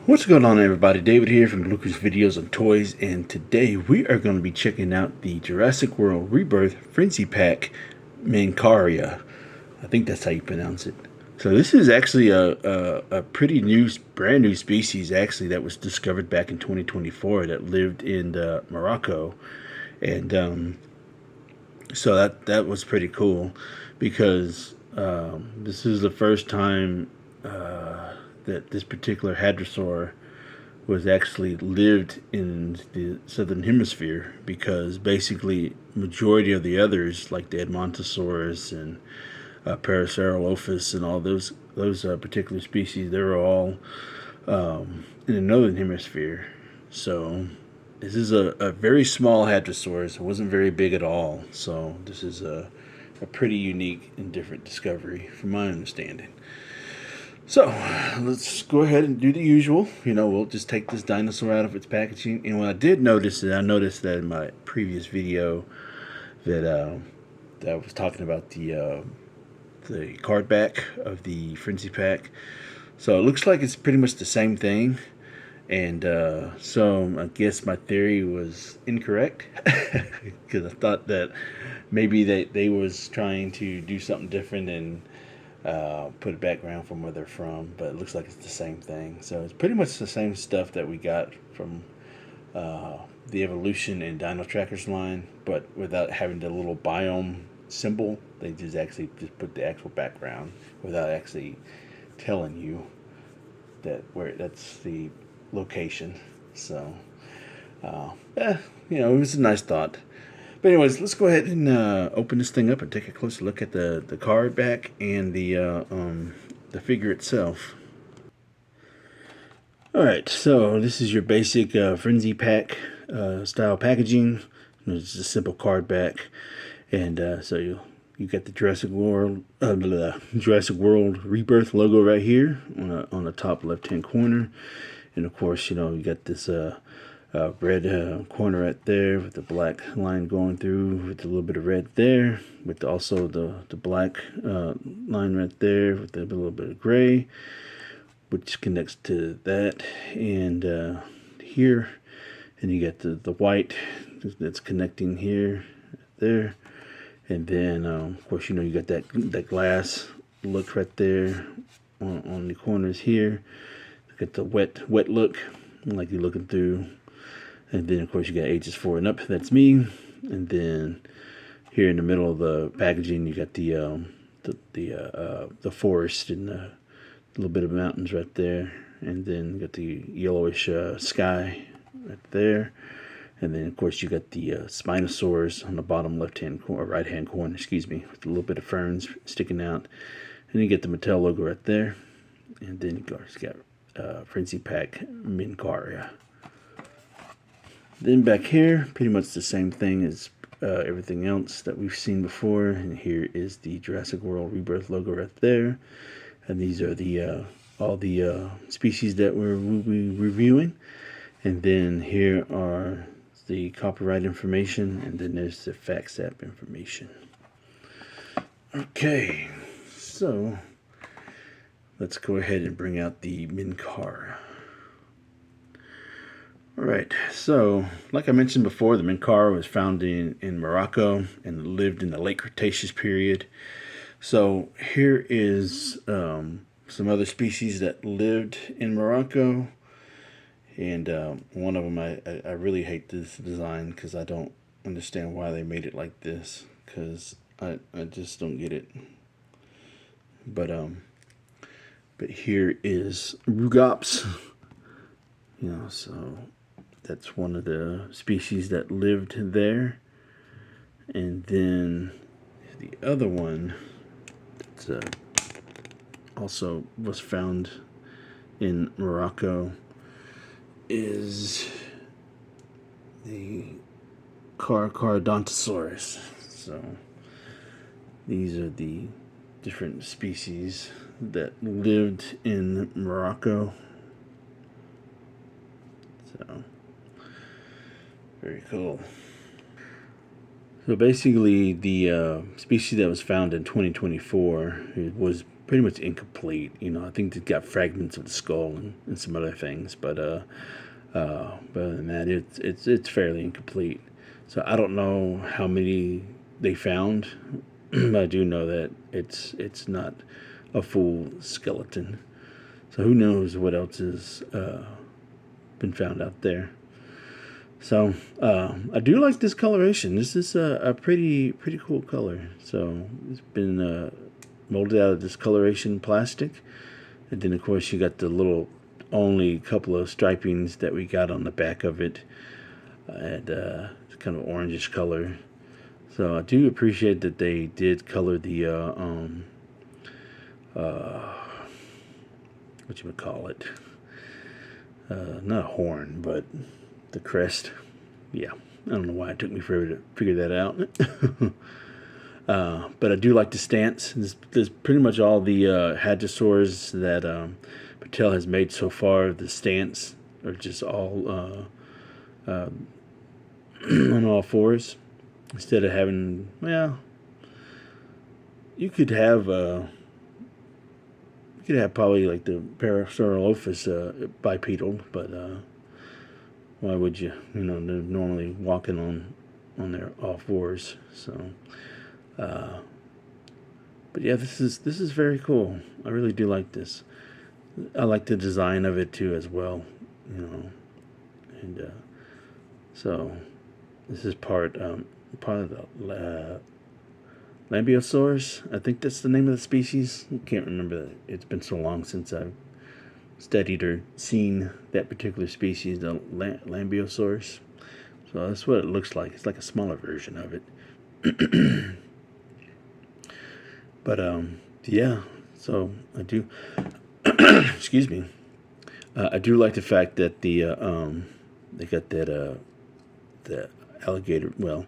What's going on, everybody? David here from Bluckers Videos and Toys, and today we are going to be checking out the Jurassic World Rebirth Frenzy Pack Minqaria. I think that's how you pronounce it. So this is actually a pretty new, brand new species actually that was discovered back in 2024 that lived in Morocco, and so that was pretty cool because this is the first time that this particular hadrosaur was actually lived in the southern hemisphere, because basically majority of the others like the Edmontosaurus and Parasaurolophus and all those particular species, they were all in the northern hemisphere. So this is a very small hadrosaurus. It wasn't very big at all. So this is a pretty unique and different discovery from my understanding. So let's go ahead and do the usual. We'll just take this dinosaur out of its packaging. And what I did notice is I noticed that in my previous video that I was talking about the card back of the Frenzy Pack. So it looks like it's pretty much the same thing. And so I guess my theory was incorrect, because I thought that maybe they was trying to do something different and put a background from where they're from, but it looks like it's the same thing. So it's pretty much the same stuff that we got from the Evolution and Dino Trackers line, but without having the little biome symbol. They just actually just put the actual background without actually telling you that's the location. So it was a nice thought. But anyways, let's go ahead and open this thing up and take a closer look at the card back and the figure itself. Alright, so this is your basic Frenzy Pack style packaging. It's a simple card back. And so you got the Jurassic World Rebirth logo right here on the top left hand corner. And of course, you got this red corner right there with the black line going through with a little bit of red there, with also the black line right there with a little bit of gray, which connects to that and here. And you got the white that's connecting here, there. And then of course, you got that glass look right there on the corners here. You got the wet look, like you're looking through. And then of course you got ages 4 and up. That's me. And then here in the middle of the packaging, you got the forest and a little bit of mountains right there. And then you got the yellowish sky right there. And then of course you got the Spinosaurus on the bottom right hand corner, with a little bit of ferns sticking out. And you get the Mattel logo right there. And then you got Frenzy Pack Minqaria. Then back here, pretty much the same thing as everything else that we've seen before. And here is the Jurassic World Rebirth logo right there. And these are all the species that we'll be reviewing. And then here are the copyright information, and then there's the FACSAP information. Okay, so let's go ahead and bring out the Minqaria. Alright, so like I mentioned before, the Minqaria was found in Morocco and lived in the late Cretaceous period. So here is some other species that lived in Morocco. And one of them, I really hate this design because I don't understand why they made it like this, because I just don't get it. But here is Rugops. So that's one of the species that lived there. And then the other one that also was found in Morocco is the Carcharodontosaurus. So these are the different species that lived in Morocco. So very cool. So basically, the species that was found in 2024, it was pretty much incomplete. You know, I think they've got fragments of the skull and some other things, but other than that, it's fairly incomplete. So I don't know how many they found, but I do know that it's not a full skeleton. So who knows what else has been found out there. So I do like this coloration. This is a pretty cool color. So it's been molded out of this coloration plastic, and then of course you got the little only couple of stripings that we got on the back of it, and it's kind of orangish color. So I do appreciate that they did color the what you would call it, not a horn, but the crest. Yeah, I don't know why it took me forever to figure that out. But I do like the stance. There's pretty much all the hadrosaurs that Mattel has made so far. The stance are just all on all fours, instead of having, well, you could have probably like the Parasaurolophus bipedal, but why would you? You know, they're normally walking on their all fours. So, but yeah, this is very cool. I really do like this. I like the design of it too as well. You know, and so this is part of the Lambeosaurus. I think that's the name of the species. I can't remember. It's been so long since I've studied or seen that particular species, the Lambeosaurus. So that's what it looks like. It's like a smaller version of it. But yeah. So I do. Excuse me. I do like the fact that they got that the alligator. Well,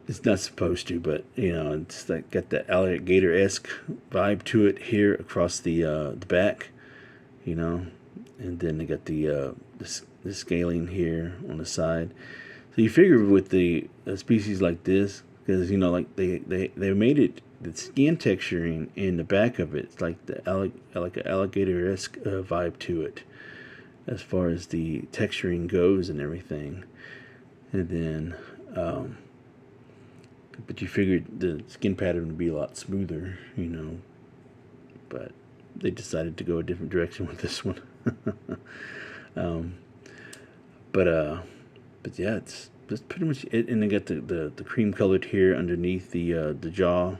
it's not supposed to, but you know, it's like got the alligator-esque vibe to it here across the back, you know, and then they got the scaling here on the side. So you figure with the species like this, because you know, like they made it, the skin texturing in the back of it, it's like like an alligator-esque vibe to it, as far as the texturing goes and everything, and then. But you figured the skin pattern would be a lot smoother, you know. But they decided to go a different direction with this one. But yeah, that's pretty much it. And they got the cream colored here underneath the jaw,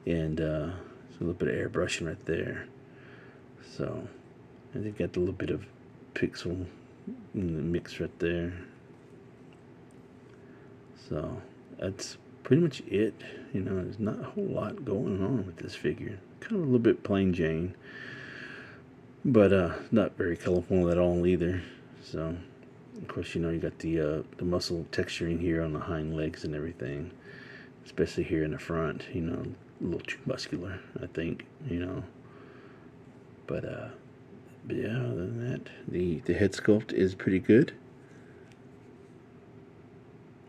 and a little bit of airbrushing right there. So, and they got a little bit of pixel in the mix right there. So that's pretty much it. You know, there's not a whole lot going on with this figure. Kind of a little bit plain Jane, but not very colorful at all either. So, of course, you know, you got the muscle texturing here on the hind legs and everything, especially here in the front. You know, a little too muscular, I think. You know, but yeah, other than that, the head sculpt is pretty good.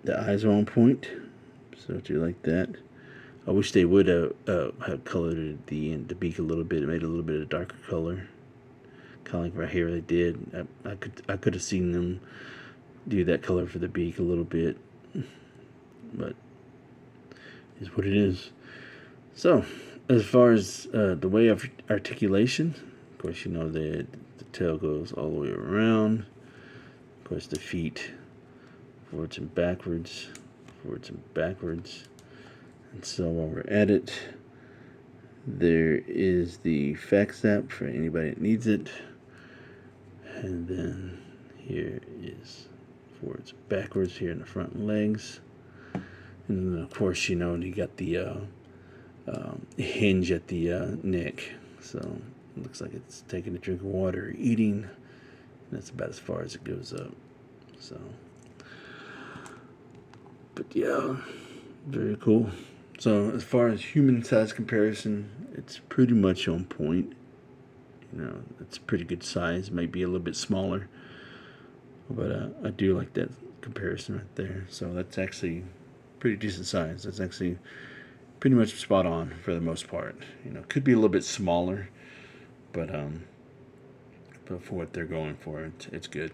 The eyes are on point, so I do like that. I wish they would have colored the beak a little bit, made a little bit of darker color, kind of like right here they did. I could have seen them do that color for the beak a little bit, but it's what it is. So, as far as the way of articulation, of course, you know the tail goes all the way around. Of course, the feet. Forwards and backwards, forwards and backwards. And so while we're at it, there is the fax app for anybody that needs it. And then here is forwards and backwards here in the front legs. And then of course, you know, you got the hinge at the neck. So it looks like it's taking a drink of water or eating. That's about as far as it goes up. So. But yeah, very cool. So as far as human size comparison, it's pretty much on point. You know, it's a pretty good size. Maybe a little bit smaller, but I do like that comparison right there. So that's actually pretty decent size. That's actually pretty much spot on for the most part. Could be a little bit smaller, but for what they're going for, it's good.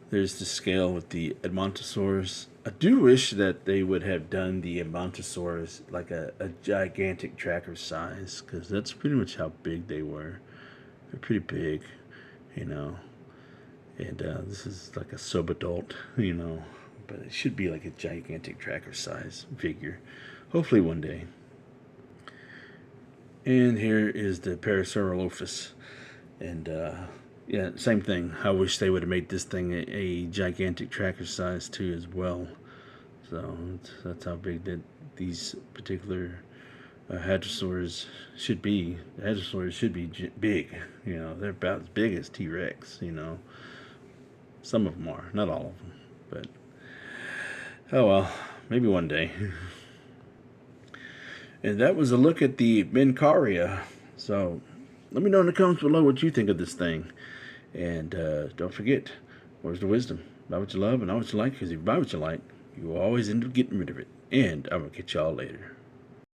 There's the scale with the Edmontosaurus. I do wish that they would have done the Edmontosaurus like a gigantic tracker size, because that's pretty much how big they were. They're pretty big, and this is like a sub-adult, but it should be like a gigantic tracker size figure. Hopefully one day. And here is the Parasaurolophus. And yeah, same thing. I wish they would have made this thing a gigantic tracker size too as well. So that's how big that these particular hadrosaurs should be. The hadrosaurs should be big. They're about as big as T-Rex. Some of them are, not all of them, but oh well, maybe one day. And that was a look at the Minqaria. So let me know in the comments below what you think of this thing. And don't forget, where's the wisdom? Buy what you love and not what you like, because if you buy what you like, you will always end up getting rid of it. And I'm going to catch y'all later.